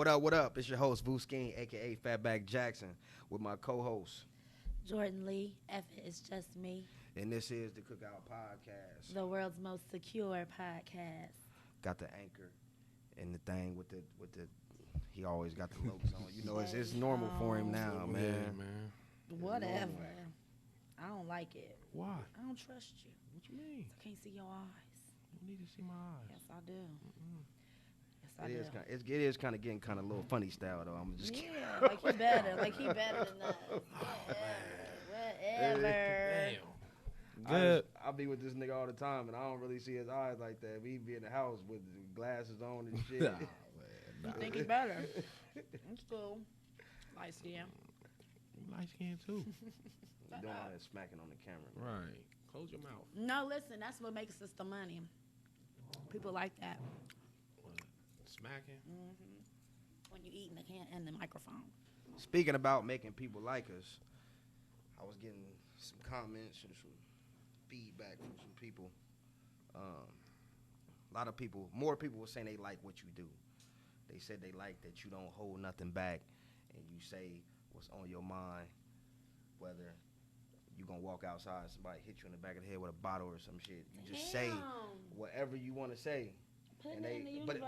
What up, what up? It's your host, Vuskeen, a.k.a. Fatback Jackson, with my co-host. Jordan Lee, F it, it's just me. And this is the Cookout Podcast. The world's most secure podcast. Got the anchor and the thing with the he always got the logos on. You know, it's normal for him now, man. Yeah, man. Whatever. I don't like it. Why? I don't trust you. What you mean? I can't see your eyes. You need to see my eyes. Yes, I do. Mm-mm. Yes, I do. It is kind of getting kind of a little funny style, though. I'm just kidding. Yeah, like he better. Like he better than us. Whatever. Damn. Good. I'll be with this nigga all the time, and I don't really see his eyes like that. We be in the house with glasses on and shit. Nah, man, You think he better? It's cool. Light skin. You light skin too. You don't want that smacking on the camera. Right. Close your mouth. No, listen, that's what makes us the money. People like that. What? Smacking? Mm-hmm. When you eat in the can and the microphone. Speaking about making people like us, I was getting some comments and some feedback from some people. A lot of people, more people were saying they like what you do. They said they like that you don't hold nothing back and you say what's on your mind, whether you gonna walk outside and somebody hit you in the back of the head with a bottle or some shit. You just say whatever you want to say. Put And it in the universe,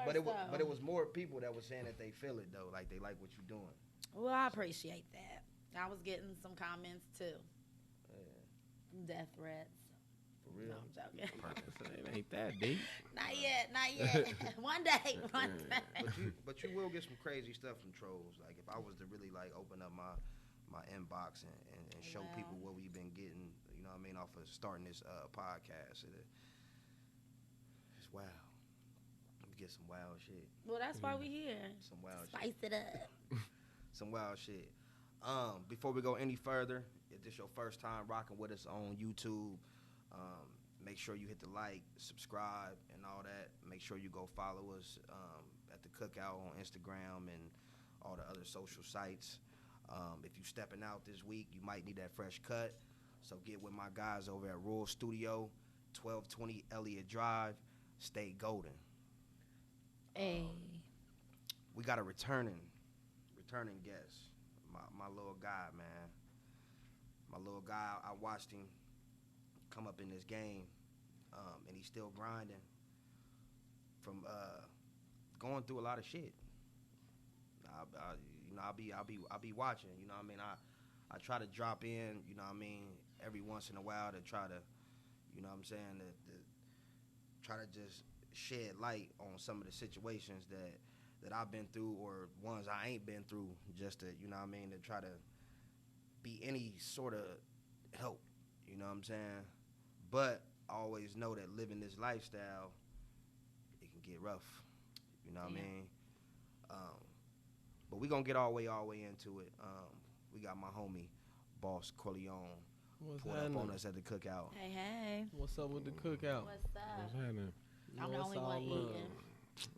but it was more people that were saying that they feel it though, like they like what you're doing. Well, I appreciate that. I was getting some comments too. Yeah. Death threats. For real. No, I'm joking. It ain't that deep. Not yet. One day. But you will get some crazy stuff from trolls. Like if I was to really like open up my inbox and show people what we've been getting, you know what I mean, off of starting this podcast. It's wild. We get some wild shit. Well, that's why we here. Some wild Spice shit. it up. Some wild shit. Before we go any further, if this your first time rocking with us on YouTube, make sure you hit the like, subscribe, and all that. Make sure you go follow us at the Cookout on Instagram and all the other social sites. If you stepping out this week, you might need that fresh cut. So get with my guys over at Rural Studio, 1220 Elliott Drive. Stay golden. Hey. We got a returning guest. My little guy, man. My little guy, I watched him come up in this game, and he's still grinding from going through a lot of shit. I'll be watching. You know what I mean? I try to drop in. You know what I mean? Every once in a while to try to, you know what I'm saying? To try to just shed light on some of the situations that I've been through or ones I ain't been through, just to, you know what I mean, to try to be any sort of help, you know what I'm saying? But I always know that living this lifestyle, it can get rough, you know what I mean? But we gonna get all the way into it. We got my homie, Boss Corleone, pulled up on us at the Cookout. Hey. What's up with the Cookout? What's up? What's happening? I'm the only one eating.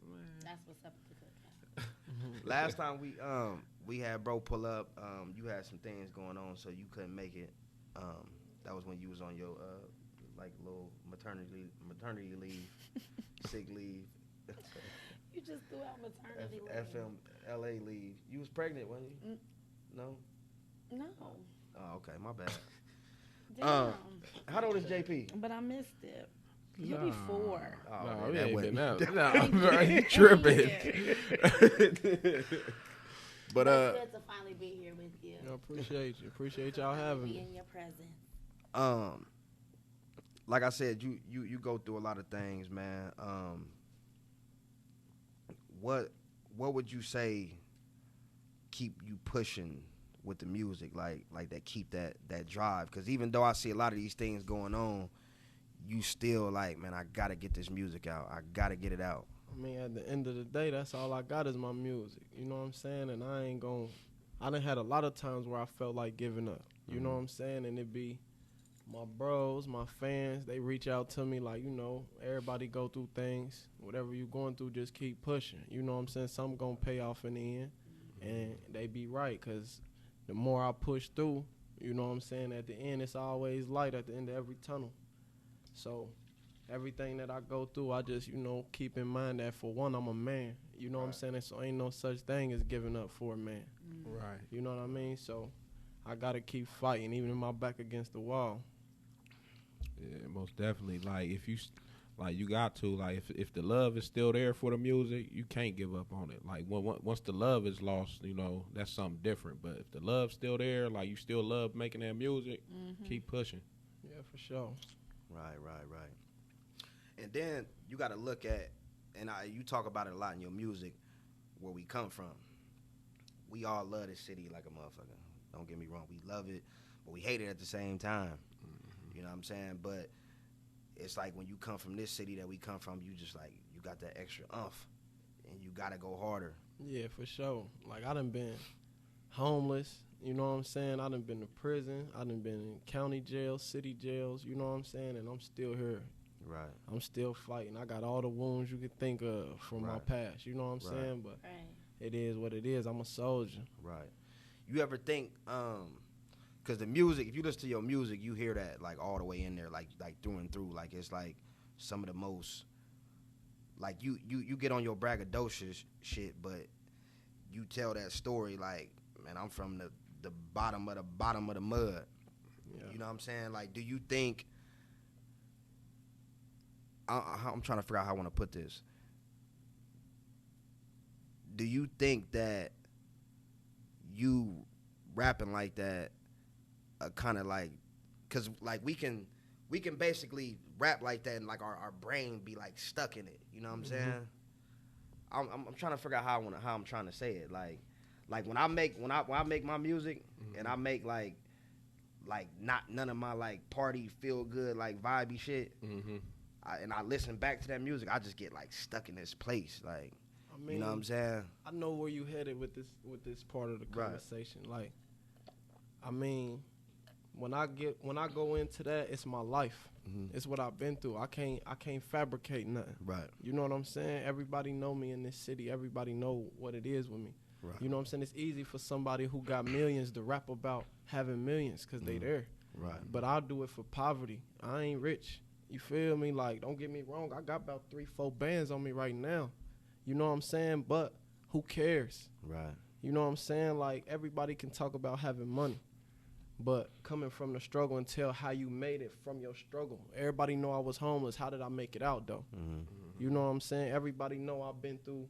Man. That's what's up with the Cookout. Last time we had bro pull up, you had some things going on, so you couldn't make it. That was when you was on your like little maternity leave, sick leave. You just threw out maternity leave. FMLA leave. You was pregnant, wasn't you? No. Oh, okay, my bad. Damn. How old is JP? But I missed it. You'll be 4. Oh, No, man, we that ain't wasn't- been out. Nah, bro, you tripping. But it's good to finally be here with you. I appreciate you. Appreciate y'all having Be me. in your presence. Like I said, you go through a lot of things, man. What would you say keep you pushing with the music, like that keep that drive? Because even though I see a lot of these things going on, you still like, man, I gotta get this music out. I gotta get it out. I mean, at the end of the day, that's all I got is my music. You know what I'm saying? And I done had a lot of times where I felt like giving up. You know what I'm saying? And it be my bros, my fans, they reach out to me like, you know, everybody go through things. Whatever you going through, just keep pushing. You know what I'm saying? Something gonna pay off in the end. And they be right, because the more I push through, you know what I'm saying, at the end, it's always light at the end of every tunnel. So everything that I go through, I just, keep in mind that for one, I'm a man. You know what I'm saying? And so ain't no such thing as giving up for a man. Right. You know what I mean? So I got to keep fighting, even if my back against the wall. Yeah, most definitely. Like, if you, you got to, like, if the love is still there for the music, you can't give up on it. Like, once the love is lost, that's something different. But if the love's still there, like, you still love making that music, keep pushing. Yeah, for sure. Right. And then you got to look at, and you talk about it a lot in your music, where we come from. We all love this city like a motherfucker. Don't get me wrong. We love it, but we hate it at the same time. You know what I'm saying? But it's like when you come from this city that we come from, you just like, you got that extra umph, and you got to go harder. Yeah, for sure. Like, I done been homeless, you know what I'm saying? I done been to prison. I done been in county jails, city jails, you know what I'm saying? And I'm still here. Right. I'm still fighting. I got all the wounds you could think of from my past, you know what I'm saying? But it is what it is. I'm a soldier. Right. You ever think, because the music, if you listen to your music, you hear that, like, all the way in there, like through and through. Like, it's, like, some of the most, like, you get on your braggadocious shit, but you tell that story, like, man, I'm from the bottom of the mud. Yeah. You know what I'm saying? Like, do you think, I'm trying to figure out how I want to put this. Do you think that you rapping like that kind of like, because like we can basically rap like that and like our brain be like stuck in it, you know what I'm saying? I'm trying to figure out how I'm trying to say it. Like when I make my music and I make like not none of my like party feel good like vibey shit, and I listen back to that music, I just get like stuck in this place, like, I mean, you know what I'm saying? I know where you headed with this part of the conversation. Right. Like, I mean, when I go into that, it's my life. It's what I've been through. I can't fabricate nothing. Right. You know what I'm saying? Everybody know me in this city. Everybody know what it is with me. Right. You know what I'm saying? It's easy for somebody who got millions to rap about having millions because they there. Right. But I'll do it for poverty. I ain't rich. You feel me? Like, don't get me wrong. I got about 3-4 bands on me right now. You know what I'm saying? But who cares? Right. You know what I'm saying? Like, everybody can talk about having money. But coming from the struggle and tell how you made it from your struggle. Everybody know I was homeless. How did I make it out, though? You know what I'm saying? Everybody know I've been through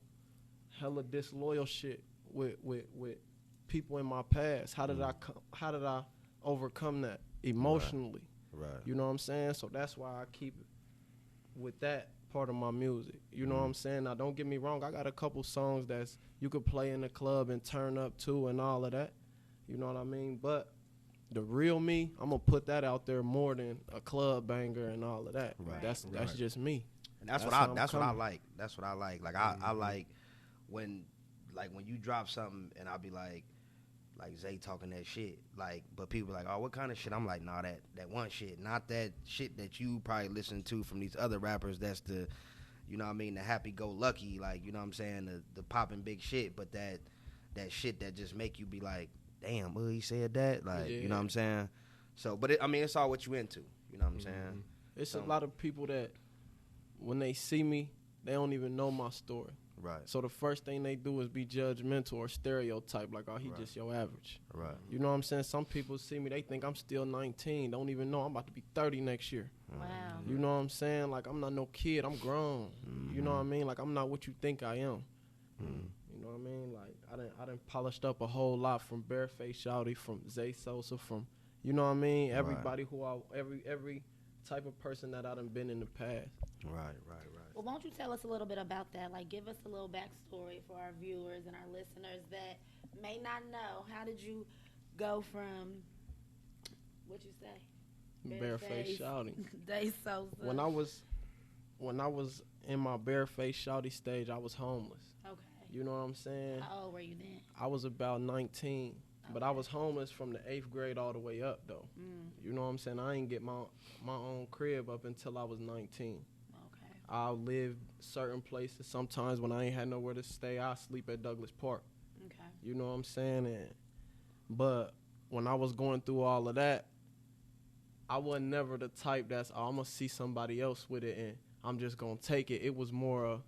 hella disloyal shit with people in my past. How did I overcome that emotionally? Right. You know what I'm saying? So that's why I keep it with that part of my music. You know what I'm saying? Now, don't get me wrong. I got a couple songs that's you could play in the club and turn up to and all of that. You know what I mean? But the real me, I'm going to put that out there more than a club banger and all of that. Right. That's just me. And that's what I like. That's what I like. Like, I like when you drop something and I'll be like Zay talking that shit, like, but people like, oh, what kind of shit? I'm like, nah, that one shit, not that shit that you probably listen to from these other rappers. That's the, you know what I mean, the happy-go-lucky, like, you know what I'm saying, the popping big shit, but that shit that just make you be like, damn, he said that, like, you know what I'm saying? So, but it's all what you into, you know what I'm saying? It's a lot of people that when they see me, they don't even know my story. Right. So the first thing they do is be judgmental or stereotype, like, oh, he just your average. Right. You know what I'm saying? Some people see me, they think I'm still 19, don't even know I'm about to be 30 next year. Wow. You know what I'm saying? Like, I'm not no kid, I'm grown. You know what I mean? Like, I'm not what you think I am. You know what I mean? Like, I done polished up a whole lot from Bareface Shawty, from Zay Sosa, from, you know what I mean? Everybody every type of person that I done been in the past. Right. Well, won't you tell us a little bit about that? Like, give us a little backstory for our viewers and our listeners that may not know. How did you go from, what you say? Bareface Shawty. Zay Sosa. When I was in my Bareface Shawty stage, I was homeless. Okay. You know what I'm saying? How old were you then? I was about 19. But I was homeless from the 8th grade all the way up, though. You know what I'm saying? I ain't get my own crib up until I was 19. I lived certain places. Sometimes when I ain't had nowhere to stay, I sleep at Douglas Park. Okay. You know what I'm saying? But when I was going through all of that, I wasn't never the type that's, oh, I'm going to see somebody else with it and I'm just going to take it. It was more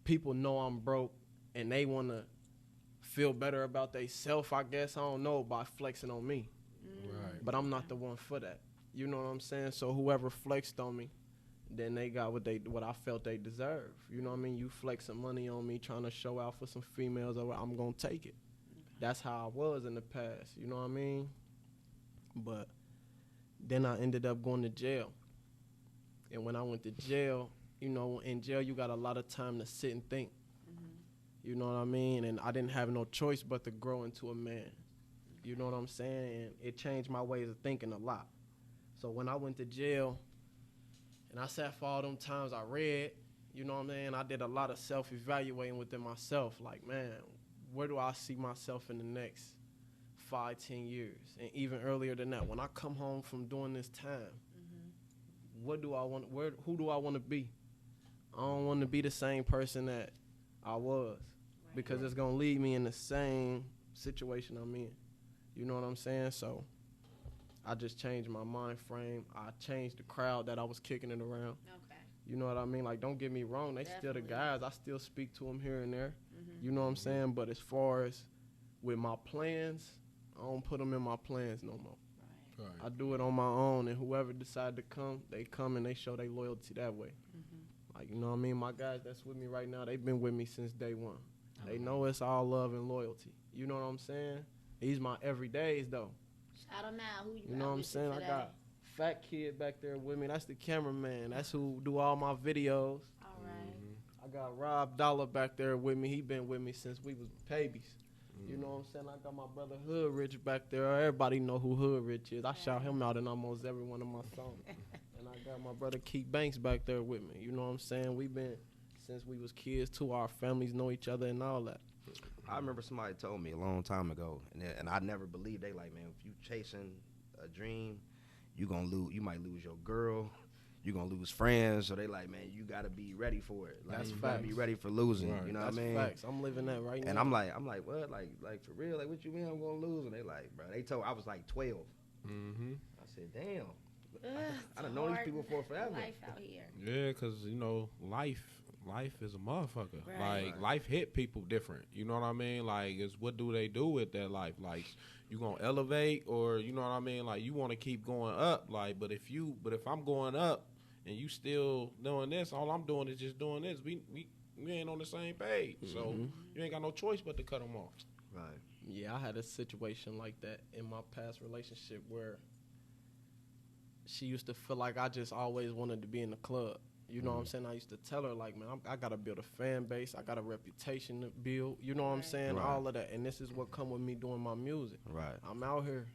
people know I'm broke and they want to feel better about themselves, I guess. I don't know, by flexing on me. Right. But I'm not the one for that. You know what I'm saying? So whoever flexed on me, then they got what I felt they deserve. You know what I mean? You flexing money on me, trying to show out for some females, I'm going to take it. That's how I was in the past. You know what I mean? But then I ended up going to jail. And when I went to jail, you know, in jail you got a lot of time to sit and think. You know what I mean? And I didn't have no choice but to grow into a man. You know what I'm saying? And it changed my ways of thinking a lot. So when I went to jail, and I sat for all them times I read, you know what I'm saying? I did a lot of self-evaluating within myself. Like, man, where do I see myself in the next 5-10 years? And even earlier than that, when I come home from doing this time, what do I want? Who do I want to be? I don't want to be the same person that I was, because it's gonna lead me in the same situation I'm in. You know what I'm saying? So I just changed my mind frame. I changed the crowd that I was kicking it around. Okay. You know what I mean? Like, don't get me wrong. They still the guys. I still speak to them here and there. You know what I'm saying? But as far as with my plans, I don't put them in my plans no more. Right. I do it on my own, and whoever decide to come, they come and they show their loyalty that way. Like, you know what I mean? My guys that's with me right now, they've been with me since day one. They know it's all love and loyalty. You know what I'm saying? These my everydays, though. Shout them out. Who You know what I'm saying? I got Fat Kid back there with me. That's the cameraman. That's who do all my videos. All right. I got Rob Dollar back there with me. He been with me since we was babies. You know what I'm saying? I got my brother Hood Rich back there. Everybody know who Hood Rich is. I shout him out in almost every one of my songs. And I got my brother Keith Banks back there with me. You know what I'm saying? We been since we was kids too. Our families know each other and all that. I remember somebody told me a long time ago, and I never believed. They like, man, if you chasing a dream, you gonna lose. You might lose your girl. You gonna lose friends. So they like, man, you gotta be ready for it. Like, That's you gotta facts. be ready for losing. Right. You know That's what I mean? facts. I'm living that right now. And I'm like, what? Like for real? Like, what you mean I'm gonna lose? And they like, bro, they told I was like 12. Mm-hmm. I said, damn. Ugh, I done known these people for forever. life out here. Yeah, because, you know, life is a motherfucker. Right. Like, life hit people different. You know what I mean? Like, it's what do they do with that life? Like, you gonna elevate, or, you know what I mean? Like, you want to keep going up. Like, but if I'm going up and you still doing this, all I'm doing is just doing this. We ain't on the same page. So you ain't got no choice but to cut them off. Right. Yeah, I had a situation like that in my past relationship where she used to feel like I just always wanted to be in the club. You know what I'm saying? I used to tell her, like, man, I got to build a fan base. I got a reputation to build. You know what I'm saying? Right. All of that. And this is what come with me doing my music. Right. I'm out here.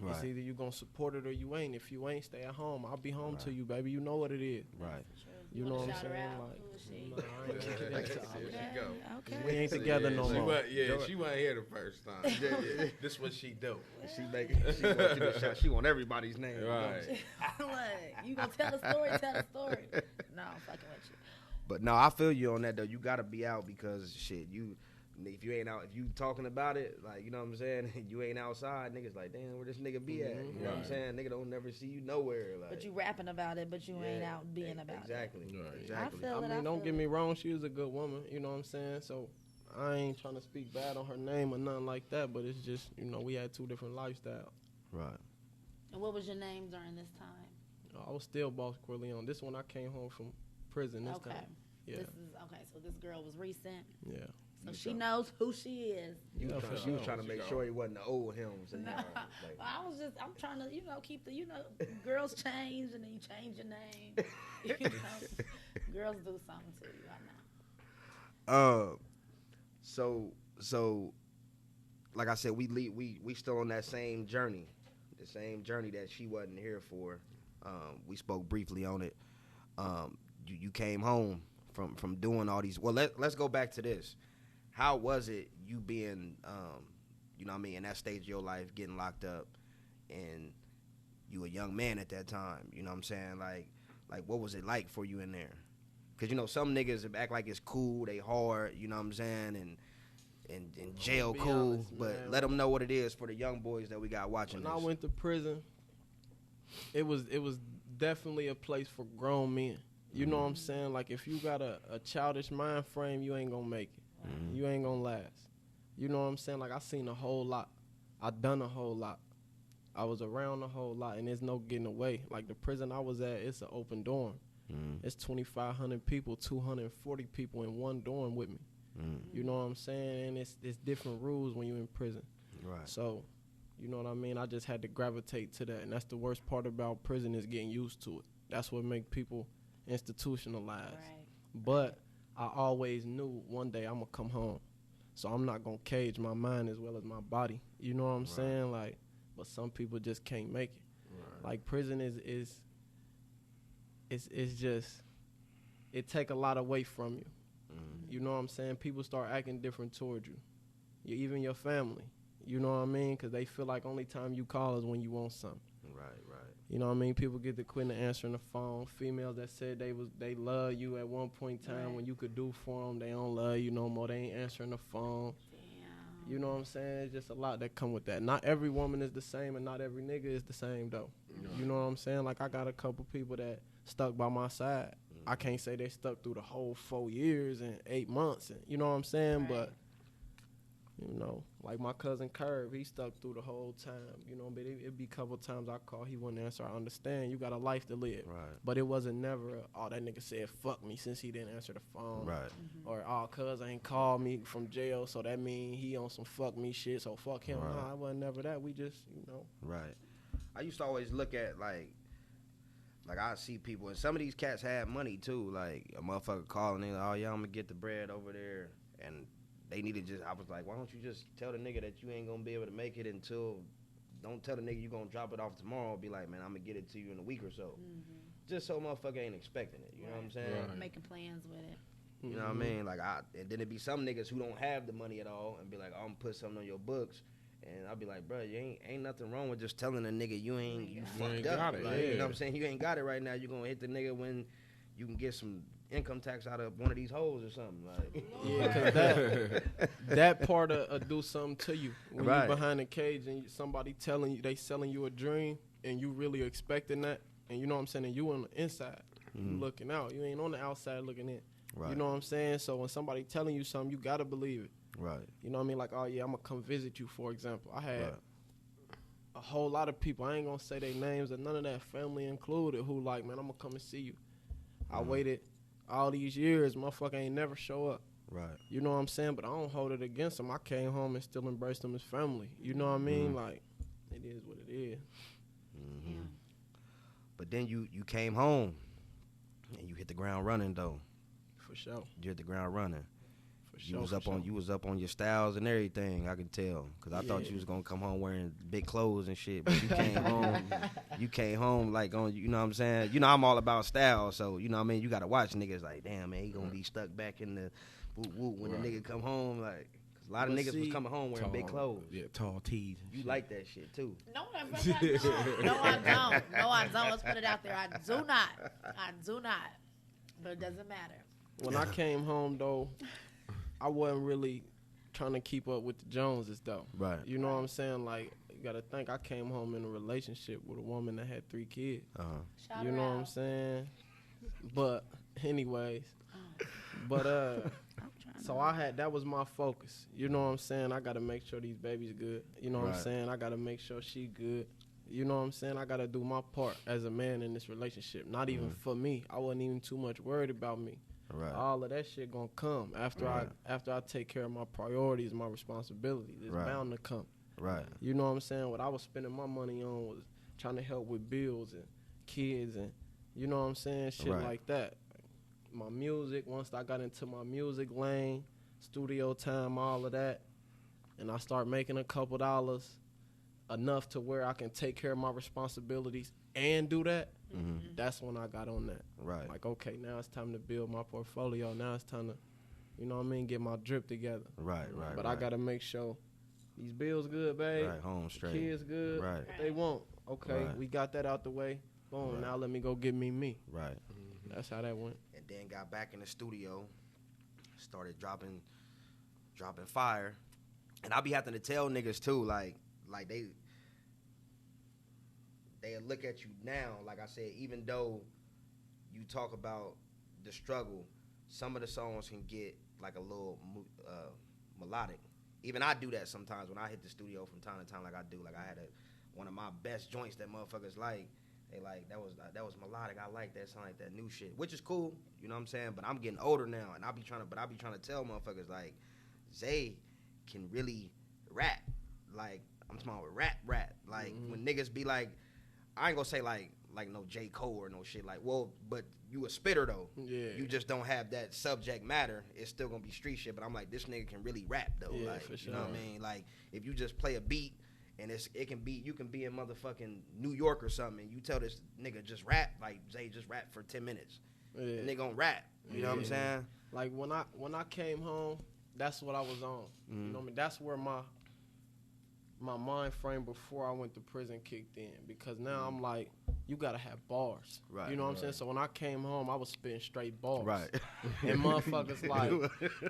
Right. It's either you going to support it or you ain't. If you ain't, stay at home. I'll be home to Right. you, baby. You know what it is. Right. You know what I'm Shout her saying? out. Like, Who is she? nah, I ain't gonna get into all that. go. Okay. We ain't together no she more. wasn't here the first time. This what she do. She want you to shout. She want everybody's name. Right. Look, you gonna tell a story? Tell a story. No, I'm fucking with you. But no, I feel you on that though. You gotta be out because shit, if you ain't out, if you talking about it, like, you know what I'm saying, you ain't outside, niggas like, damn, where this nigga be at? You know what I'm Right. saying? Nigga don't never see you nowhere. Like, But you rapping about it, but you ain't out being about exactly. Right. it. Exactly. I feel I it. mean, don't feel get it. me wrong. She was a good woman. You know what I'm saying? So I ain't trying to speak bad on her name or nothing like that. But it's just, you know, we had two different lifestyles. Right. And what was your name during this time? I was still Boss Corleone. This one I came home from prison this Okay. time. Yeah. This is okay. So this girl was recent. Yeah. So she knows who she is. You Yeah, was for trying, sure. you was trying to make sure he wasn't the old him. So you No, know, like, I'm trying to, keep the, girls change and then you change your name. You know, girls do something to you. I know. So, like I said, we still on that same journey, the same journey that she wasn't here for. We spoke briefly on it. You came home from doing all these. Well, let's go back to this. How was it you being, you know what I mean, in that stage of your life, getting locked up, and you a young man at that time? You know what I'm saying? Like what was it like for you in there? Because, you know, some niggas act like it's cool, they hard, you know what I'm saying, and jail be cool, honest, but man. let them know what it is for the young boys that we got watching When I this. went to prison, it was definitely a place for grown men. You know what I'm saying? Like, if you got a childish mind frame, you ain't gonna make it. You ain't gonna last. You know what I'm saying? Like, I seen a whole lot. I done a whole lot. I was around a whole lot, and there's no getting away. Like, the prison I was at, it's an open dorm. It's 2,500 people, 240 people in one dorm with me. You know what I'm saying? And it's different rules when you're in prison. Right. So, you know what I mean? I just had to gravitate to that. And that's the worst part about prison is getting used to it. That's what make people institutionalized. Right. But I always knew one day I'm going to come home. So I'm not going to cage my mind as well as my body. You know what I'm saying? Like, but some people just can't make it. Right. Like, prison is just, it take a lot away from you. You know what I'm saying? People start acting different towards you. Even your family. You know what I mean? Because they feel like only time you call is when you want something. Right. You know what I mean? People get to quitting answering the phone. Females that said they love you at one point in time when you could do for them, they don't love you no more. They ain't answering the phone. Damn. You know what I'm saying? It's just a lot that come with that. Not every woman is the same, and not every nigga is the same, though. You know what I'm saying? Like, I got a couple people that stuck by my side. I can't say they stuck through the whole 4 years and 8 months. And, you know what I'm saying? But, you know, like my cousin Curve, he stuck through the whole time. You know, but it'd be a couple times I call, he wouldn't answer. I understand. You got a life to live. Right. But it wasn't never, that nigga said fuck me since he didn't answer the phone. Right. Or, cuz ain't called me from jail, so that mean he on some fuck me shit, so fuck him. Right. Nah, it wasn't never that. We just, you know. Right. I used to always look at, like I see people, and some of these cats had money too. Like, a motherfucker calling in, oh yeah, I'm gonna get the bread over there, and they needed just. I was like, why don't you just tell the nigga that you ain't gonna be able to make it until? Don't tell the nigga you gonna drop it off tomorrow. Be like, man, I'm gonna get it to you in a week or so. Just so motherfucker ain't expecting it. You know what I'm saying? Right. Making plans with it. You know what I mean? Like, and then it be some niggas who don't have the money at all, and be like, I'm gonna put something on your books. And I'll be like, bro, you ain't nothing wrong with just telling a nigga you fucked up. got it, Like, yeah. You know what I'm saying? You ain't got it right now. You gonna hit the nigga when you can get some income tax out of one of these hoes or something. Like, Yeah, because that part of do something to you. When Right. you behind the cage and somebody telling you, they selling you a dream, and you really expecting that, and you know what I'm saying, and you on the inside, you looking out. You ain't on the outside looking in. Right. You know what I'm saying? So when somebody telling you something, you got to believe it. Right. You know what I mean? Like, oh, yeah, I'm going to come visit you, for example. I had Right. a whole lot of people, I ain't going to say their names, and none of that family included, who like, man, I'm going to come and see you. I waited all these years, motherfucker ain't never show up. Right. You know what I'm saying? But I don't hold it against them. I came home and still embraced them as family. You know what I mean? Like, it is what it is. Yeah. But then you came home, and you hit the ground running though. For sure. You hit the ground running. For You sure. was for up sure. on your styles and everything. I can tell, cause I thought Yeah. you was gonna come home wearing big clothes and shit. But you came home. You came home like on. You know what I'm saying? You know I'm all about style, so you know what I mean. You gotta watch niggas like, damn man, he gonna be stuck back in the woo woo when the nigga come home. Like, cause a lot of But niggas was see, coming home wearing big clothes. Yeah, tall tees. and You shit. like that shit too. No, I don't. No, I don't. No, I don't. Let's put it out there. I do not. I do not. But it doesn't matter. When I came home, though, I wasn't really trying to keep up with the Joneses, though. Right. You know what I'm saying? Like, you got to think I came home in a relationship with a woman that had 3 kids. Shout You her know out. what I'm saying? But, anyways. But, I'm trying so that was my focus. You know what I'm saying? I got to make sure these babies good. You know what I'm Right. saying? I got to make sure she good. You know what I'm saying? I got to do my part as a man in this relationship. Not even for me. I wasn't even too much worried about me. Right. All of that shit gonna come after Right. I take care of my priorities, my responsibilities. It's Right. bound to come. Right. You know what I'm saying? What I was spending my money on was trying to help with bills and kids and you know what I'm saying, shit Right. like that. My music, once I got into my music lane, studio time, all of that, and I start making a couple dollars, enough to where I can take care of my responsibilities and do that. That's when I got on that. Right. Like, okay, now it's time to build my portfolio. Now it's time to, you know what I mean, get my drip together. Right. Right. But right. I got to make sure these bills good, babe. Right. Home straight. Kids good. Right. What they want. Okay, Right. we got that out the way. Boom, Right. now let me go get me. Right. That's how that went. And then got back in the studio, started dropping fire, and I be having to tell niggas too, like they and look at you now, like I said, even though you talk about the struggle, some of the songs can get like a little melodic. Even I do that sometimes when I hit the studio from time to time, like I do. Like I had one of my best joints that motherfuckers like. They like that was melodic. I like that, sound like that new shit, which is cool. You know what I'm saying? But I'm getting older now, and I be trying to tell motherfuckers like, Zay can really rap. Like I'm talking about rap. Like when niggas be like, I ain't gonna say like no J. Cole or no shit. Like, well, but you a spitter though. Yeah. You just don't have that subject matter. It's still gonna be street shit. But I'm like, this nigga can really rap though. Yeah, like, for sure. You know what I mean? Like if you just play a beat. And you can be in motherfucking New York or something, and you tell this nigga just rap, like Zay just rap for 10 minutes. Yeah. And they gonna rap. You know what I'm saying? Like when I came home, that's what I was on. You know what I mean? That's where my mind frame before I went to prison kicked in, because now I'm like, you gotta have bars. Right. You know what I'm saying? So when I came home, I was spitting straight bars. Right. And motherfuckers like,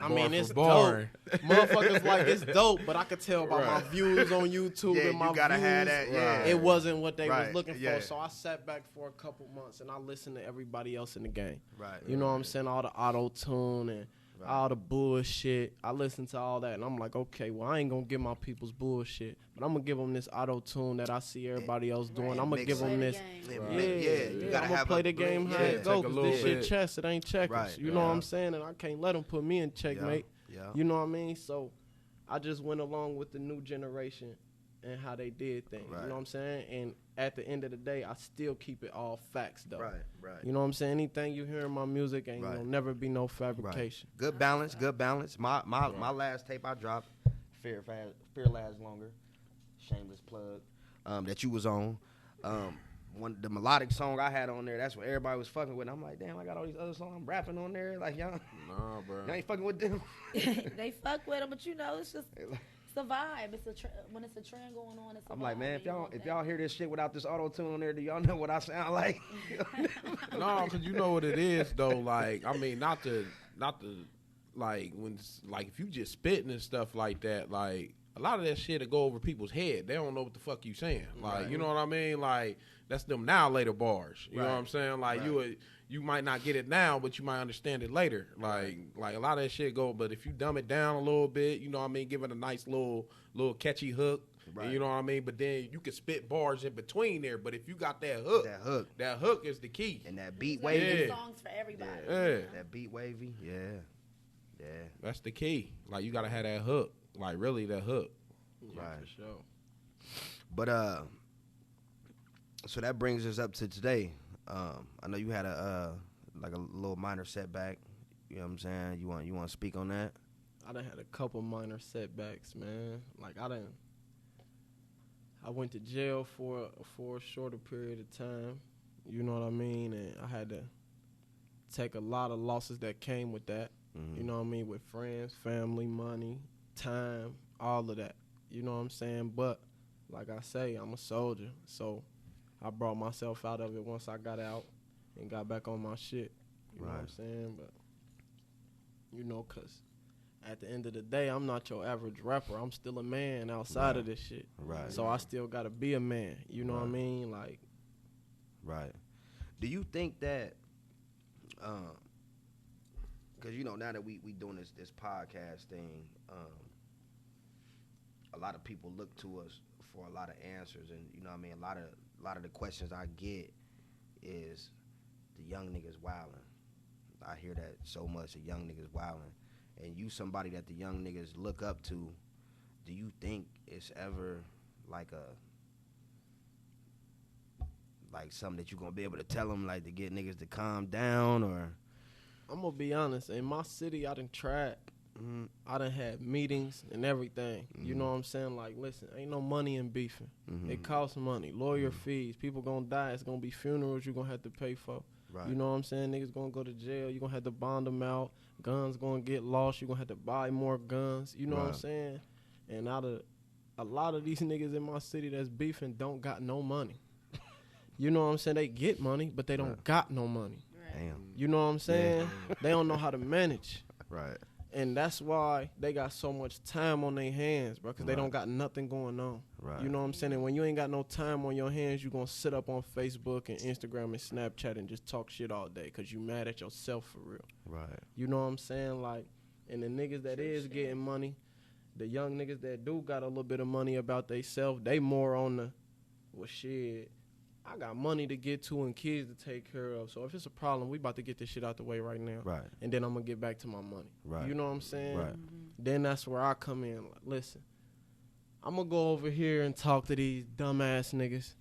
I Bar mean, it's for dope. bar. Motherfuckers like, it's dope, but I could tell by my views on YouTube and my you gotta views, have that. Yeah. it wasn't what they was looking Yeah. for. So I sat back for a couple months and I listened to everybody else in the game. Right. You know what I'm saying? All the auto-tune and all the bullshit. I listened to all that, and I'm like, okay, well, I ain't gonna give my people's bullshit, but I'm gonna give them this auto-tune that I see everybody else doing. I'm gonna give them this. You I'm gotta gonna play the game how it go, because this shit chess, it ain't checkers. Right. You know what I'm saying? And I can't let them put me in checkmate. Yeah. You know what I mean? So I just went along with the new generation and how they did things. Right. You know what I'm saying? And at the end of the day, I still keep it all facts, though. Right. You know what I'm saying? Anything you hear in my music ain't gonna never be no fabrication. Right. Good balance. My last tape I dropped, Fear Lasts Longer, shameless plug, that you was on. The melodic song I had on there, that's what everybody was fucking with. I'm like, damn, I got all these other songs I'm rapping on there. Like, y'all ain't fucking with them. They fuck with them, but you know, it's just it's a vibe. When it's a trend going on, it's a vibe. I'm like, man, if y'all hear this shit without this auto tune on there, do y'all know what I sound like? No, because you know what it is though. Like, I mean, not to like when like if you just spitting and stuff like that, like a lot of that shit will go over people's head. They don't know what the fuck you saying. Like, you know what I mean? Like that's them now later bars. You know what I'm saying? Like you might not get it now, but you might understand it later. Like a lot of that shit go. But if you dumb it down a little bit, you know what I mean? Give it a nice little catchy hook. Right. You know what I mean? But then you can spit bars in between there. But if you got that hook is the key. And that beat wavy. Songs for everybody. Yeah. That beat wavy. Yeah. That's the key. Like you gotta have that hook. Like really that hook. Right. For sure. But so that brings us up to today. I know you had a little minor setback. You know what I'm saying? You want to speak on that? I done had a couple minor setbacks, man. Like I went to jail for a shorter period of time. You know what I mean? And I had to take a lot of losses that came with that. Mm-hmm. You know what I mean? With friends, family, money, time, all of that. You know what I'm saying? But like I say, I'm a soldier. So I brought myself out of it once I got out and got back on my shit. You know what I'm saying? But, you know, because at the end of the day, I'm not your average rapper. I'm still a man outside of this shit. Right. So I still got to be a man. You know what I mean? Like. Right. Do you think that, because, you know, now that we doing this podcast thing, a lot of people look to us for a lot of answers. And, you know what I mean? A lot of the questions I get is the young niggas wildin'. I hear that so much, the young niggas wildin'. And you somebody that the young niggas look up to, do you think it's ever like something that you gonna be able to tell them, like to get niggas to calm down? Or I'm gonna be honest, in my city I done tried. I done had meetings and everything. You know what I'm saying? Like, listen, ain't no money in beefing. It costs money. Lawyer fees. People gonna die. It's gonna be funerals you gonna have to pay for. Right. You know what I'm saying? Niggas gonna go to jail. You gonna have to bond them out. Guns gonna get lost. You gonna have to buy more guns. You know what I'm saying? And out of a lot of these niggas in my city that's beefing don't got no money. You know what I'm saying? They get money, but they don't got no money. Damn. You know what I'm saying? They don't know how to manage. Right. And that's why they got so much time on their hands, bro, because they don't got nothing going on. Right. You know what I'm saying? And when you ain't got no time on your hands, you going to sit up on Facebook and Instagram and Snapchat and just talk shit all day because you mad at yourself for real. Right. You know what I'm saying? Like, and the niggas that is getting money, the young niggas that do got a little bit of money about theyself, they more on the, well, shit, I got money to get to and kids to take care of. So if it's a problem, we about to get this shit out the way right now. Right. And then I'm going to get back to my money. Right. You know what I'm saying? Right. Then that's where I come in. Like, listen, I'm going to go over here and talk to these dumbass niggas.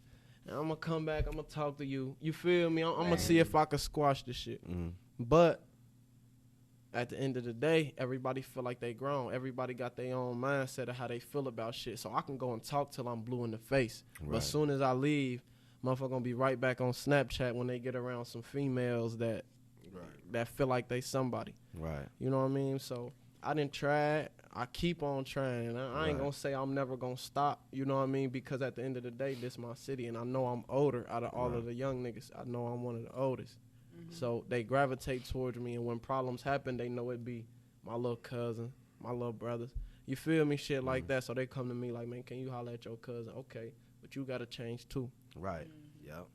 And I'm going to come back. I'm going to talk to you. You feel me? I'm going to see if I can squash this shit. But at the end of the day, everybody feel like they grown. Everybody got their own mindset of how they feel about shit. So I can go and talk till I'm blue in the face. But as soon as I leave, motherfucker gonna be right back on Snapchat when they get around some females that feel like they somebody. Right. You know what I mean? So I didn't try it. I keep on trying. I ain't gonna say I'm never gonna stop. You know what I mean? Because at the end of the day, this my city, and I know I'm older out of all of the young niggas. I know I'm one of the oldest. So they gravitate towards me, and when problems happen, they know it be my little cousin, my little brothers. You feel me? Shit like that. So they come to me like, man, can you holler at your cousin? Okay, but you gotta change too. Right. Yep.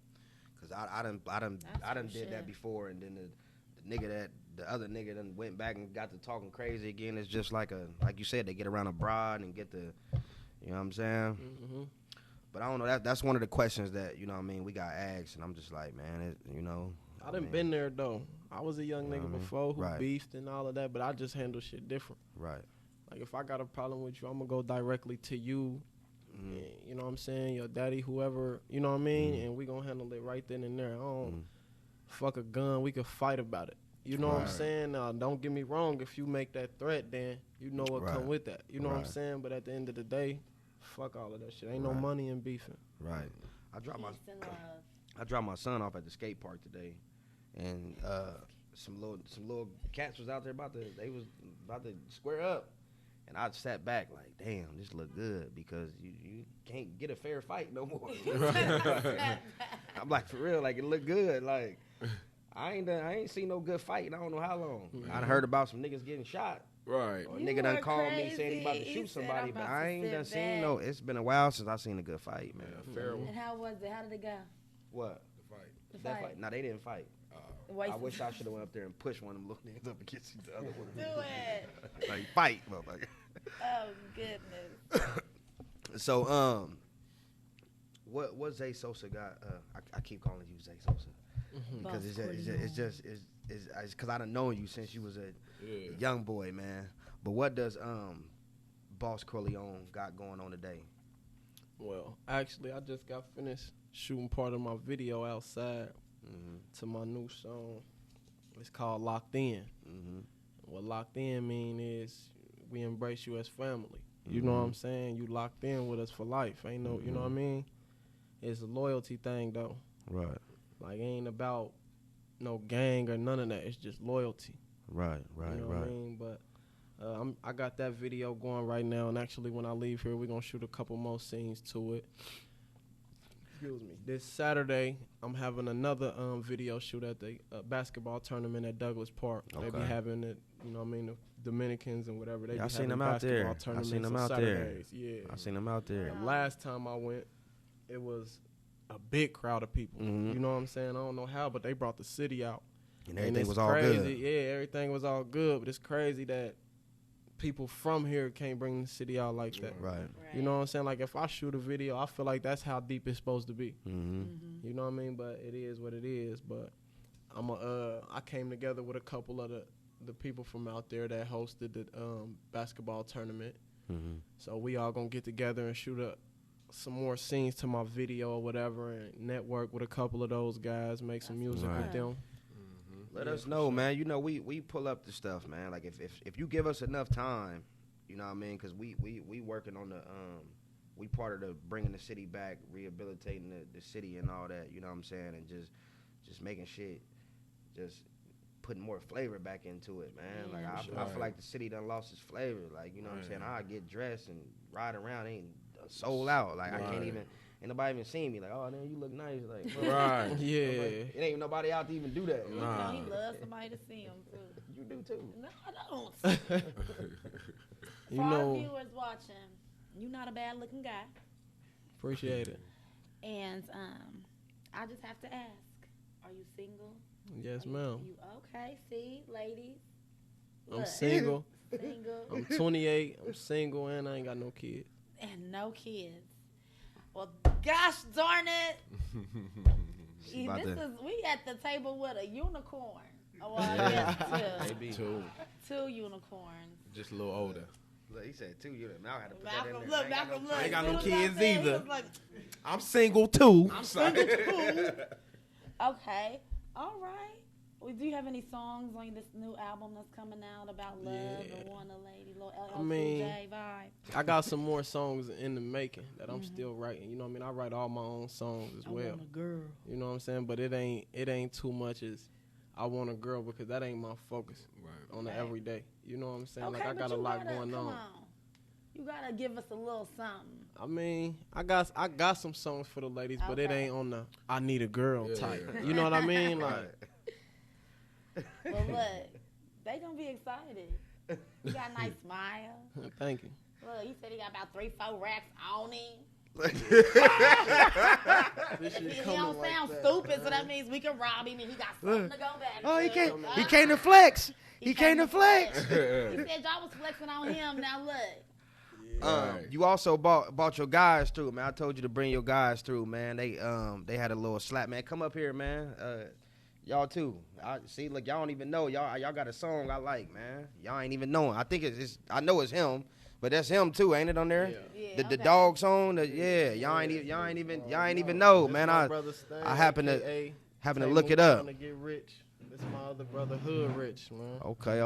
Cause I done did that before, and then the nigga the other nigga done went back and got to talking crazy again. It's just like you said, they get around a broad and get the, you know what I'm saying? But I don't know. That's one of the questions that, you know what I mean, we got asked, and I'm just like, man, you know. I done been there though. I was a young nigga before who beefed and all of that, but I just handle shit different. Right. Like if I got a problem with you, I'm gonna go directly to you. And, you know what I'm saying? Your daddy, whoever, you know what I mean? And we gonna handle it right then and there. I don't fuck a gun. We could fight about it. You know what I'm saying? Don't get me wrong. If you make that threat, then you know what come with that. You know what I'm saying? But at the end of the day, fuck all of that shit. Ain't no money in beefing. Right. I dropped my son off at the skate park today, and some little cats was out there they was about to square up, and I sat back like, damn, this look good, because you can't get a fair fight no more. I'm like, for real, like it look good. Like I ain't seen no good fight in I don't know how long. I heard about some niggas getting shot. Right. Or a nigga done called me saying he about to shoot somebody, but I ain't done seen no. It's been a while since I seen a good fight, man. Fair one. And how was it? How did it go? What? The That fight. fight? No, they didn't fight. I wish I should have went up there and pushed one of them little niggas up against the other one. Do it. Like, fight, motherfucker. Oh, goodness. So, what Zay Sosa got? I keep calling you Zay Sosa because it's because I done known you since you was a young boy, man. But what does Boss Corleone got going on today? Well, actually, I just got finished shooting part of my video outside to my new song. It's called Locked In. What Locked In mean is we embrace you as family. You know what I'm saying? You locked in with us for life. Ain't no, you know what I mean? It's a loyalty thing, though. Right. Like, it ain't about no gang or none of that. It's just loyalty. Right. You know what I mean? But I got that video going right now, and actually when I leave here, we're going to shoot a couple more scenes to it. Excuse me. This Saturday, I'm having another video shoot at the basketball tournament at Douglas Park. They be having it, you know what I mean, the Dominicans and whatever. They be I seen them out there. I seen them out there. Yeah. I seen them out there. The last time I went, it was a big crowd of people. You know what I'm saying? I don't know how, but they brought the city out. And everything was all crazy. Good. Yeah, everything was all good, but it's crazy that people from here can't bring the city out like that. Right. You know what I'm saying? Like, if I shoot a video, I feel like that's how deep it's supposed to be. You know what I mean? But it is what it is. But I came together with a couple of the people from out there that hosted the basketball tournament. So we all gonna get together and shoot up some more scenes to my video or whatever, and network with a couple of those guys, make some music with them. Let us know, man. You know, we pull up the stuff, man. Like, if you give us enough time, you know what I mean? Because we working on the, we part of the bringing the city back, rehabilitating the city and all that, you know what I'm saying? And just making shit, just putting more flavor back into it, man. Like, I feel like the city done lost its flavor. Like, you know what I'm saying? I get dressed and ride around, ain't sold out. Like, I and nobody even seen me. Like, oh, man, you look nice. Like, bro. Right. Yeah. It ain't even nobody out to even do that. Nah. He loves somebody to see him too. You do too. No, I don't. You For our know, viewers watching, you not a bad looking guy, appreciate it. and I just have to ask: are you single? Yes, Are ma'am. You okay? See, ladies. I'm Look. single. Single I'm 28. I'm single, and I ain't got no kids. and no kids. Well, gosh darn it! She about to- We at the table with a unicorn. Oh, well, I guess Maybe. two unicorns. Just a little older. Look, he said 2 years. Now I had to put that in Malcolm, there. look, Malcolm, look. I ain't got As no soon as I kids said, he either. was like, I'm single too. I'm single too. Okay, all right. Well, do you have any songs on this new album that's coming out about love and wanting a lady, little LL Cool J vibe? I got some more songs in the making that I'm still writing. You know what I mean? I write all my own songs as well. I want a girl. You know what I'm saying? But it ain't too much as I want a girl, because that ain't my focus on the everyday. You know what I'm saying? Okay, like I got a lot going on. You gotta give us a little something. I mean, I got some songs for the ladies, but it ain't on the I need a girl type. You know what I mean? Like, But look, they gonna be excited. You got a nice smile. thank you. Look, he said he got about 3-4 racks on him. This shit He coming don't like sound that, stupid, man. so that means we can rob him and he got something to go back Oh, he to. can't. He came to flex. He came to flex. He said y'all was flexing on him. Now look. Right. You also bought your guys through, man. I told you to bring your guys through, man. They had a little slap, man. Come up here, man. Y'all too. See, look, y'all don't even know. Y'all got a song I like, man. Y'all ain't even knowing. I think it's I know it's him, but that's him too, ain't it on there? Yeah, The dog song. Y'all ain't even know, This man. my brother Stan, I happen to AKA look it up. To get rich. This is my other brother, Hood Rich, man. Okay.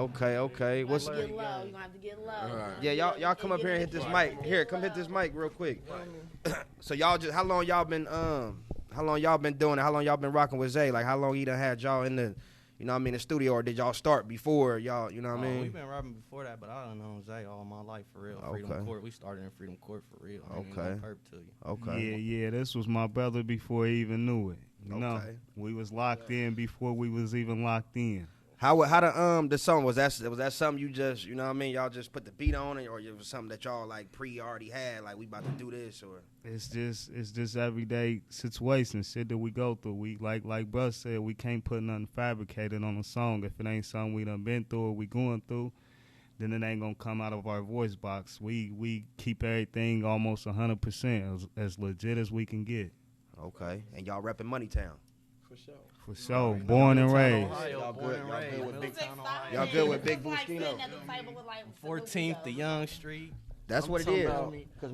What's You gonna have to get low. Right. Yeah, y'all come up here and hit this mic. Here, come hit this mic real quick. So y'all just how long y'all been doing it? How long y'all been rocking with Zay? Like how long he done had y'all in the, you know what I mean, the studio, or did y'all start before y'all, you know what I mean? We've been rapping before that, but I don't know Zay all my life for real. Freedom Court. We started in Freedom Court for real. I ain't even gonna perp to you. Okay. Yeah, this was my brother before he even knew it. You know, Okay. we was locked in before we was even locked in. How the song was that something you just, you know what I mean, y'all just put the beat on it, or it was something that y'all like already had, like we about to do this, or It's just everyday situations, shit that we go through. We like Bruh said, we can't put nothing fabricated on a song. If it ain't something we done been through or we going through, then it ain't gonna come out of our voice box. We keep everything almost 100% as legit as we can get. okay, and y'all repping Moneytown. For sure. For sure, born and raised. Y'all born good. and Y'all raised. good with Big. Who's excited? Y'all good with Big It's like Bustino. sitting at the table with, like, 14th, the Young Street. That's I'm what it talking is. about- Cause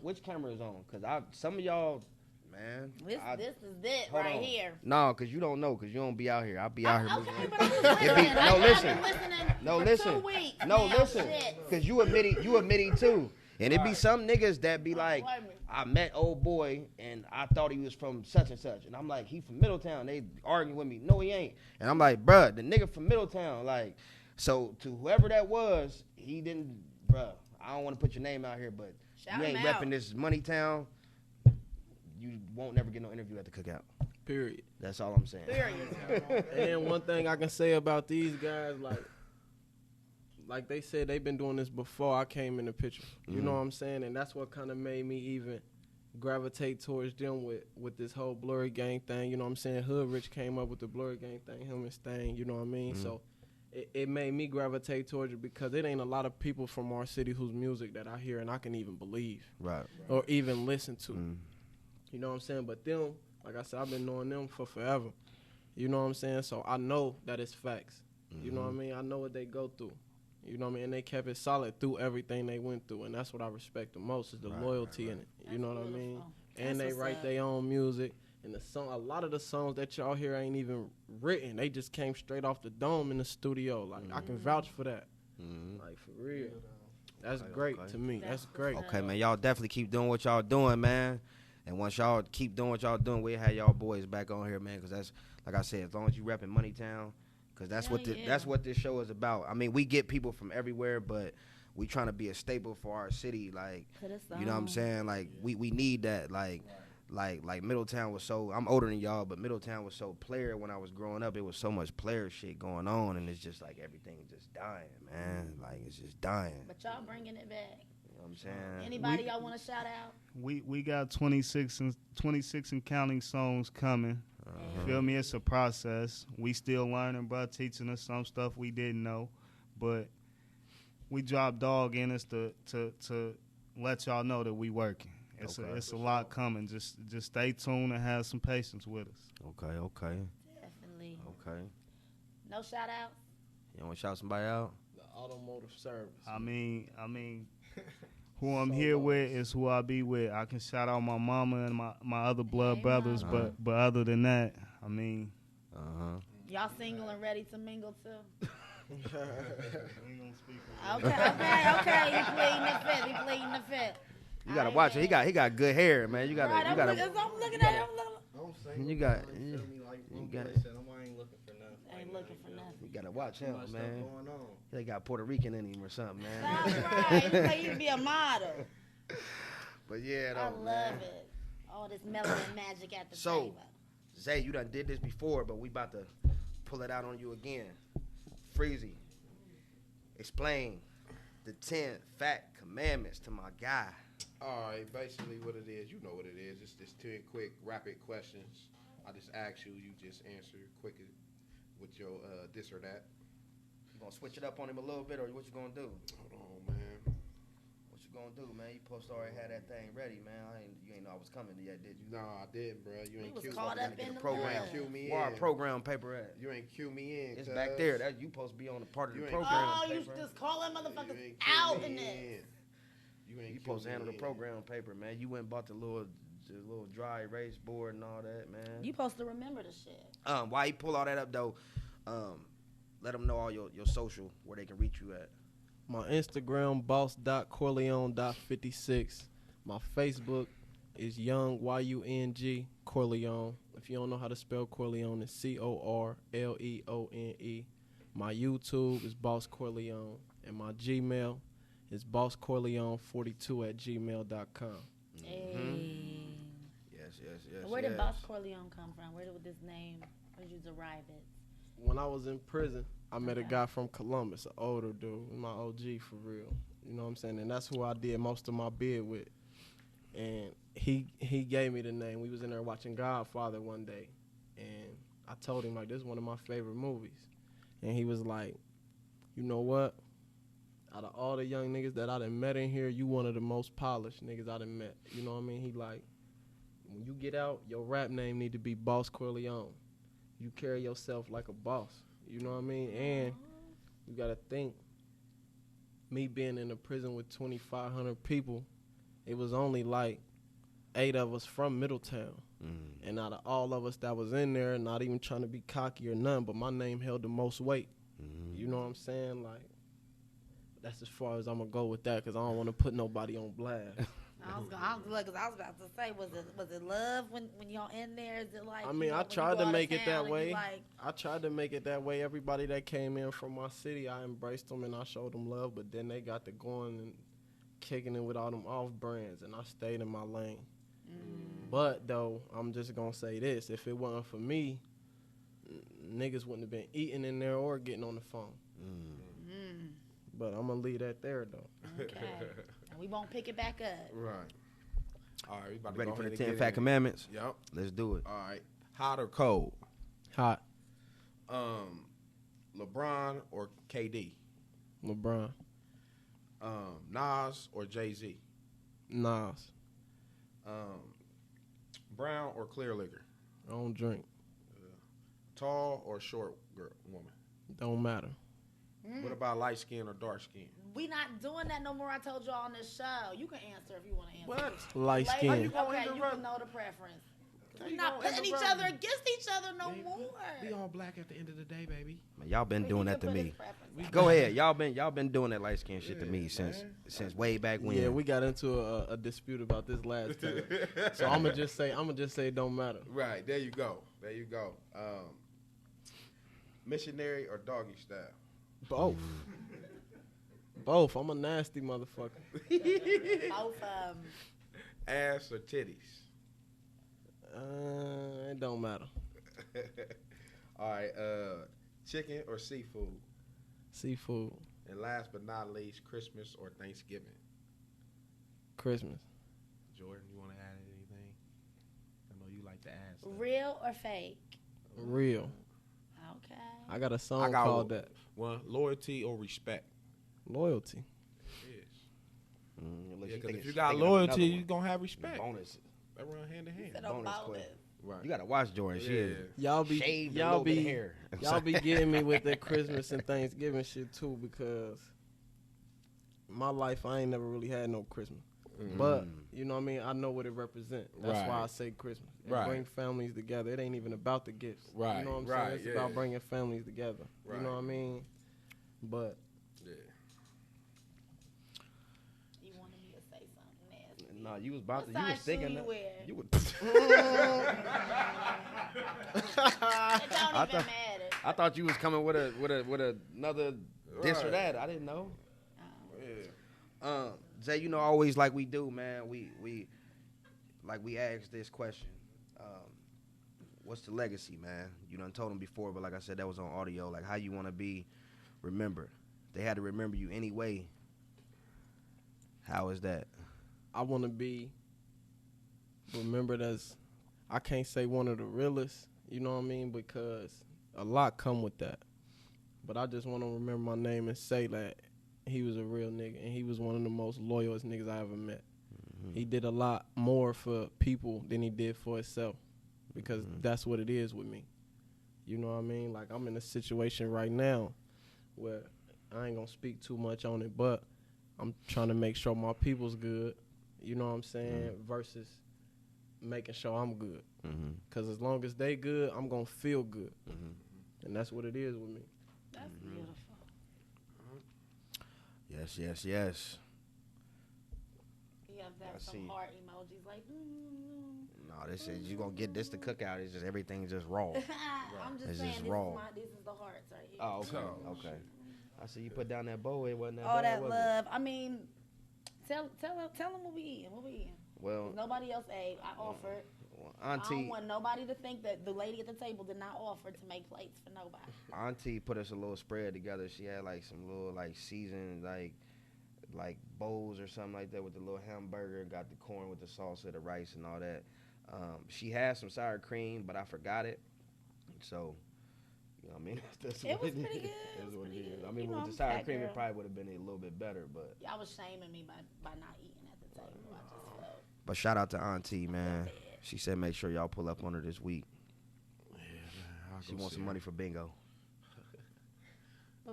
which camera is on? Cause some of y'all, man. This is it Hold right on. here. No, cause you don't know, cause you don't be out here. I be out here. Okay, moving. but I was It be- listening. no, listen. I've been listening No, for listen. 2 weeks No, now. listen. Shit. Cause you admitted too. And it be some niggas that be like, blame me. I met old boy and I thought he was from such and such. And I'm like, he from Middletown. They arguing with me. No, he ain't. And I'm like, bruh, the nigga from Middletown. Like, so to whoever that was, he didn't, bruh, I don't want to put your name out here, but Shout you ain't him out. repping this Moneytown. You won't never get no interview at the Cookout. Period. That's all I'm saying. Period. And one thing I can say about these guys, like they said, they've been doing this before I came in the picture. You know what I'm saying? And that's what kind of made me even gravitate towards them with this whole Blurry Gang thing. You know what I'm saying? Hood Rich came up with the Blurry Gang thing, him and Stain, you know what I mean? So it made me gravitate towards it because it ain't a lot of people from our city whose music that I hear and I can even believe Right. or even listen to. You know what I'm saying? But them, like I said, I've been knowing them for forever. You know what I'm saying? So I know that it's facts. You know what I mean? I know what they go through. You know what I mean? And they kept it solid through everything they went through. And that's what I respect the most is the loyalty in it. You know what I mean? And they write their own music. And a lot of the songs that y'all hear ain't even written. They just came straight off the dome in the studio. Like, I can vouch for that. Like, for real. That's great to me. That's great. Okay, man. Y'all definitely keep doing what y'all doing, man. And once y'all keep doing what y'all doing, we'll have y'all boys back on here, man. Because that's, like I said, as long as you repping Moneytown, because that's what this show is about. I mean, we get people from everywhere, but we trying to be a staple for our city. Like, Put us you know what I'm on. saying? Like, we need that. Like, like Middletown was so. I'm older than y'all, but Middletown was so player when I was growing up. It was so much player shit going on, and it's just like everything just dying, man. Like it's just dying. But y'all bringing it back. You know what I'm saying? Anybody y'all want to shout out? We got 26 and counting songs coming. Feel me? It's a process. We still learning, bro. Teaching us some stuff we didn't know, but we drop dog in us to let y'all know that we working. It's a lot coming. Just stay tuned and have some patience with us. Okay. Definitely. Okay. No shout outs? You want to shout somebody out? The automotive service. I mean, who I'm here with is who I be with. I can shout out my mama and my other blood brothers, but other than that, I mean. Y'all single and ready to mingle too? We gonna speak Okay. You pleading the fifth. You gotta watch it. He got good hair, man. You gotta. I'm looking at him. Don't say You got. I ain't looking for nothing. Ain't looking for nothing. You gotta watch him, Much man. stuff going on. They got Puerto Rican in him or something, man. That's right. Look like you'd be a model. But yeah, I though, love man. it. All this melanin magic at the So, table. Zay, you done did this before, but we about to pull it out on you again. Freezy, explain the 10 fat commandments to my guy. All right, basically what it is, you know what it is. It's just 10 quick, rapid questions. I just ask you, you just answer quick with your this or that. You gonna switch it up on him a little bit, or what you gonna do? Hold on, man. What you gonna do, man? You supposed to already have that thing ready, man. You ain't know I was coming yet, did you? No, I didn't, bro. You ain't was cue caught me. up in the program. Cue me Where our in. program paper at? You ain't cue me in. It's cuz. back there. That you supposed to be on the part of You the ain't- program Oh, you paper. just calling You motherfuckers ain't cue out me in this. You ain't You cue supposed to me handle the in. program paper, man. You went and bought the little dry erase board and all that, man. You supposed to remember the shit. Why you pull all that up though? Let them know all your social where they can reach you at. My Instagram, boss.corleone.56. My Facebook is Young YUNG Corleone. If you don't know how to spell Corleone, it's CORLEONE. My YouTube is Boss Corleone, and my Gmail is bosscorleone42@gmail.com. Hey. Yes. Where did Boss Corleone come from? Where did this name, where did you derive it? When I was in prison, I met a Okay. guy from Columbus, an older dude, my OG for real. You know what I'm saying? And that's who I did most of my bid with. And he gave me the name. We was in there watching Godfather one day, and I told him, like, this is one of my favorite movies. And he was like, you know what? Out of all the young niggas that I done met in here, you one of the most polished niggas I done met. You know what I mean? He like, when you get out, your rap name need to be Boss Corleone. You carry yourself like a boss. You know what I mean? And you got to think, me being in a prison with 2,500 people, it was only like 8 of us from Middletown. And out of all of us that was in there, not even trying to be cocky or nothing, but my name held the most weight. You know what I'm saying? Like, that's as far as I'm going to go with that, because I don't want to put nobody on blast. I was about to say, was it love when y'all in there? Is it like? I mean, I tried to make it that way. I tried to make it that way. Everybody that came in from my city, I embraced them and I showed them love. But then they got to going and kicking it with all them off brands, and I stayed in my lane. But though, I'm just gonna say this: if it wasn't for me, niggas wouldn't have been eating in there or getting on the phone. But I'm gonna leave that there though. Okay. And we won't pick it back up. Right. All right, we about to Ready go for the ahead 10 and fat get in. commandments? Yep. Let's do it. All right. Hot or cold? Hot. LeBron or KD? LeBron. Nas or Jay-Z? Nas. Brown or clear liquor? I don't drink. Tall or short woman? Don't matter. What about light skin or dark skin? We not doing that no more. I told y'all on this show. You can answer if you want to answer. What? Light Ladies, skin. How you gonna okay, you interrupt? can know the preference. How We're you not gonna putting each interrupt other me? against each other no more. We all black at the end of the day, baby. Man, y'all been doing that to He can put me. his preference out. Go ahead. Y'all been doing that light skin shit to me since way back when. Yeah, we got into a dispute about this last time. So I'm gonna just say it don't matter. Right, there you go. There you go. Missionary or doggy style? Both. Both. I'm a nasty motherfucker. Both Ass or titties? don't matter. All right, chicken or seafood? Seafood. And last but not least, Christmas or Thanksgiving? Christmas. Jordan, you want to add anything? I know you like to add stuff. Real or fake? Real. Okay. I got a song called that. One, loyalty or respect? Loyalty. It is. Yeah, Because if you got loyalty, you're going to have respect. Bonus. That run hand in hand. Bonus clip. Right. You gotta watch Jordan. She is Y'all be shaved y'all a little bit be of hair. y'all be getting me with that Christmas and Thanksgiving shit too, because my life I ain't never really had no Christmas. But you know what I mean, I know what it represents. That's why I say Christmas. It bring families together. It ain't even about the gifts. Right. You know what I'm saying? It's about bringing families together. Right. You know what I mean? But You wanted me to say something nasty. No, you was about What to. You was size thinking shoe that. you wear? You would. It don't even matter. I thought you was coming with another this or that. I didn't know. Zay, you know, always like we do, man. We ask this question. What's the legacy, man? You done told them before, but like I said, that was on audio. Like, how you want to be remembered? They had to remember you anyway. How is that? I want to be remembered as, I can't say one of the realest, you know what I mean, because a lot come with that. But I just want to remember my name and say that he was a real nigga, and he was one of the most loyalest niggas I ever met. He did a lot more for people than he did for himself, because that's what it is with me. You know what I mean? Like, I'm in a situation right now where I ain't going to speak too much on it, but I'm trying to make sure my people's good, you know what I'm saying, versus making sure I'm good. Because as long as they good, I'm going to feel good. And that's what it is with me. That's beautiful. Yes. You have that I some see. heart emojis like. No, this is you gonna get this to Cookout. It's just everything's just raw. I'm just It's saying just this raw. this is the hearts right here. Oh, okay. I see you put down that bow. It wasn't that All bad, that was love. I mean, tell them what we eating. What we eating? it? Well, Nobody else ate. I offered. I don't Auntie, want nobody to think that the lady at the table did not offer to make plates for nobody. Auntie put us a little spread together. She had like some little like seasoned like bowls or something like that with the little hamburger. Got the corn with the salsa, the rice, and all that. She had some sour cream, but I forgot it. So, you know what I mean? That's It what was it pretty is. good. That's what it is. I You mean, know, with I'm the sour fat cream, girl. it probably would have been a little bit better. But Y'all was shaming me by not eating at the table. I just felt. But shout out to Auntie, man. She said make sure y'all pull up on her this week. She wants some money for bingo.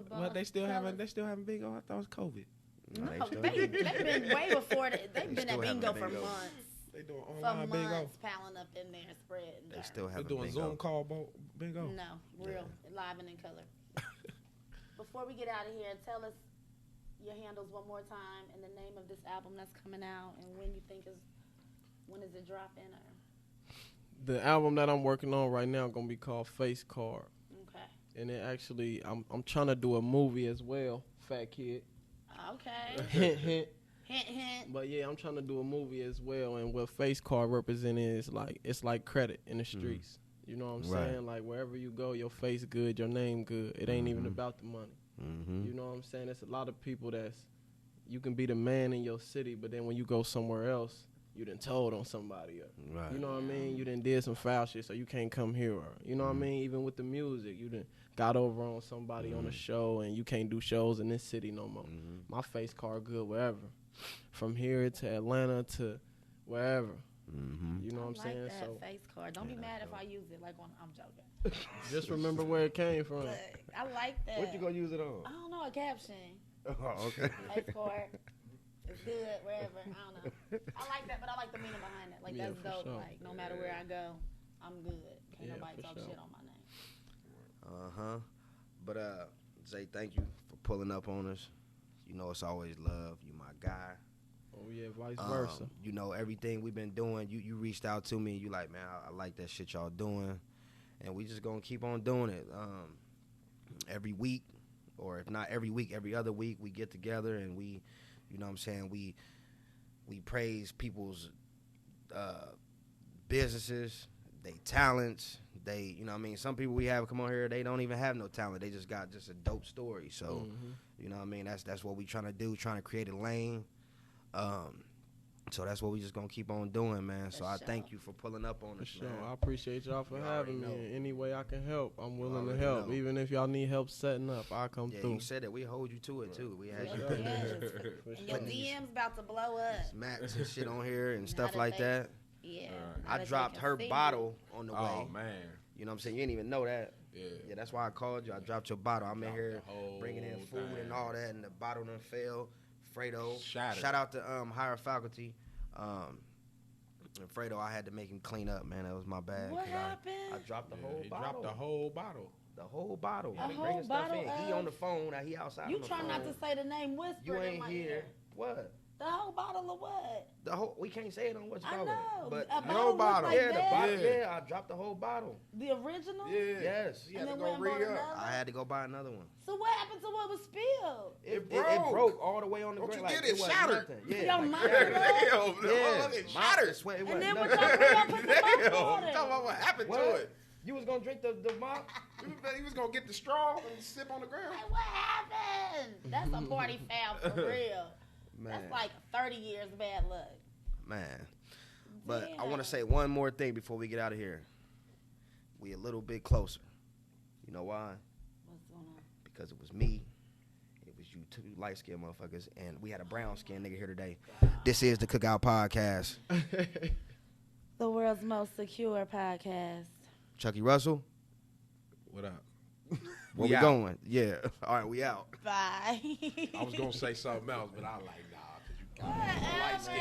But they still having bingo. I thought it was COVID. No, they've been way before that. They've been still at having bingo for bingo. months. They doing For online bingo. months, piling up in there, spreading. They still They have doing bingo. Zoom call bingo. No, real, live and in color. Before we get out of here, tell us your handles one more time and the name of this album that's coming out and when you think when is it dropping or. The album that I'm working on right now gonna be called Face Card. Okay. And it actually, I'm trying to do a movie as well, Fat Kid. Okay. Hint, hint. Hint, hint. But yeah, I'm trying to do a movie as well, and what Face Card representing is like, it's like credit in the streets. You know what I'm Right. saying? Like, wherever you go, your face good, your name good. It ain't even about the money. You know what I'm saying? There's a lot of people you can be the man in your city, but then when you go somewhere else, you done told on somebody else. Right. You know what I mean? You done did some foul shit, so you can't come here. Or, you know what I mean? Even with the music, you done got over on somebody on a show, and you can't do shows in this city no more. My face card good wherever. From here to Atlanta to wherever. You know what I'm I saying? like that So face card. Don't be mad if I use it like when I'm joking. just remember where it came from. Look, I like that. What you gonna use it on? I don't know, a caption. Oh, okay. Face card. It's good wherever. I don't know. I like that, but I like the meaning behind it. Like, Yeah, that's for dope. sure. Like, no matter where I go, I'm good. Can't Yeah, nobody for talk sure. shit on my name. But Zay, thank you for pulling up on us. You know it's always love. You my guy. Oh yeah, vice versa. You know everything we've been doing. You reached out to me. You like, man, I like that shit y'all doing, and we just gonna keep on doing it. Every week, or if not every week, every other week, we get together and we, you know what I'm saying, we praise people's businesses, they talents. They, you know what I mean? Some people we have come on here, they don't even have no talent. They just got just a dope story. So, you know what I mean? That's what we trying to do, trying to create a lane. So that's what we just going to keep on doing, man. So I thank you for pulling up on us, man. I appreciate y'all for having me. In any way I can help, I'm willing to help. Even if y'all need help setting up, I'll come through. You said that. We hold you to it, too. We had you. And your DM's about to blow up. Smacks and shit on here and stuff like that. Yeah. I dropped her bottle on the way. Oh, man. You know what I'm saying? You didn't even know that. Yeah, that's why I called you. I dropped your bottle. I'm in here bringing in food and all that, and the bottle done fell. Fredo. Shout out to higher faculty. And Fredo, I had to make him clean up, man. That was my bad. What happened? I dropped the whole bottle. Dropped the whole bottle. The whole bottle. A whole bottle. He on the phone. Now he outside. You try not to say the name whispered. You ain't in my here. ear. What? The whole bottle of what? The whole. We can't say it on what you call it. I know. But no bottle. Like the bottle. Yeah, I dropped the whole bottle. The original? Yeah. Yes. You had to go re-up. I had to go buy another one. So what happened to what was spilled? It broke all the way on the ground. Don't you get it shattered? Yeah. Your mouth broke? Yeah. It shattered. And then what y'all put the Damn. water? Talking about what happened to it. You was gonna drink the mop? He was gonna get the straw and sip on the ground. Like, what happened? That's a party foul for real. Man. That's like 30 years bad luck. Man. But Damn. I want to say one more thing before we get out of here. We a little bit closer. You know why? What's going on? Because it was me. It was you two light-skinned motherfuckers. And we had a brown-skinned nigga here today. This is the Cookout Podcast. The world's most secure podcast. Chucky Russell. What up? Where we going? Yeah. All right, we out. Bye. I was gonna say something else, but I like, nah, because you kind of Whatever. light skin.